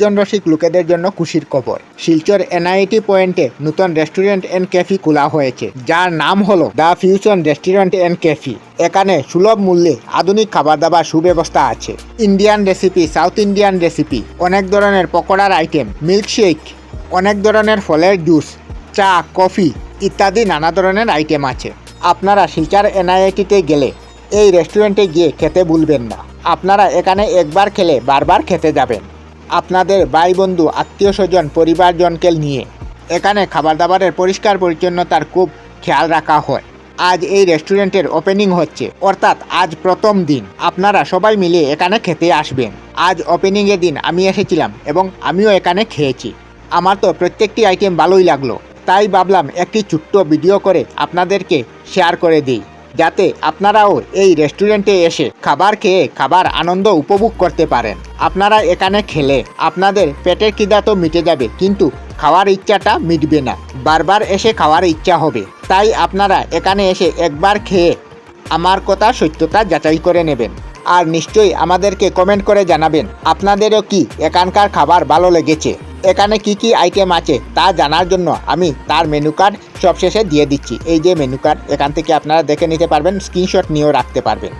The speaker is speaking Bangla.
জন রসিক লোকেদের জন্য খুশির খবর। শিলচর এনআইটি পয়েন্টে নতুন রেস্টুরেন্ট অ্যান্ড ক্যাফে খোলা হয়েছে, যার নাম হলো the fusion restaurant and cafe. এখানে সুলভ মূল্যে আধুনিক খাবার দাবার সুব্যবস্থা আছে। Indian recipe, south Indian recipe, অনেক ধরনের পকোড়ার আইটেম, মিল্কশেক, অনেক ধরনের ফলের জুস, চা, কফি ইত্যাদি নানা ধরনের আইটেম আছে। আপনারা শিলচর এনআইটিতে গেলে এই রেস্টুরেন্টে গিয়ে খেতে ভুলবেন না। আপনারা এখানে একবার খেলে বারবার খেতে যাবেন। আপনাদের ভাই বন্ধু, আত্মীয় স্বজন, পরিবারজনকে নিয়ে এখানে খাবার দাবারের পরিষ্কার পরিচ্ছন্নতার খুব খেয়াল রাখা হয়। আজ এই রেস্টুরেন্টের ওপেনিং হচ্ছে, অর্থাৎ আজ প্রথম দিন। আপনারা সবাই মিলে এখানে খেতে আসবেন। আজ ওপেনিংয়ের দিন আমি এসেছিলাম এবং আমিও এখানে খেয়েছি। আমার তো প্রত্যেকটি আইটেম ভালোই লাগলো, তাই ভাবলাম একটি ছোট্ট ভিডিও করে আপনাদেরকে শেয়ার করে দিই, যাতে আপনারাও এই রেস্টুরেন্টে এসে খাবার খেয়ে খাবার আনন্দ উপভোগ করতে পারেন। আপনারা এখানে খেলে আপনাদের পেটের খিদা তো মিটে যাবে, কিন্তু খাওয়ার ইচ্ছাটা মিটবে না, বারবার এসে খাওয়ার ইচ্ছা হবে। তাই আপনারা এখানে এসে একবার খেয়ে আমার কথা সত্যতা যাচাই করে নেবেন। আর নিশ্চয়ই আমাদেরকে কমেন্ট করে জানাবেন আপনাদেরও কি এখানকার খাবার ভালো লেগেছে। এখানে কি কি আইটেম আছে তা জানার জন্য আমি তার মেনু কার্ড সবশেষে দিয়ে দিচ্ছি। এই যে মেনু কার্ড, এখান থেকে আপনারা দেখে নিতে পারবেন, স্ক্রিনশট নিয়েও রাখতে পারবেন।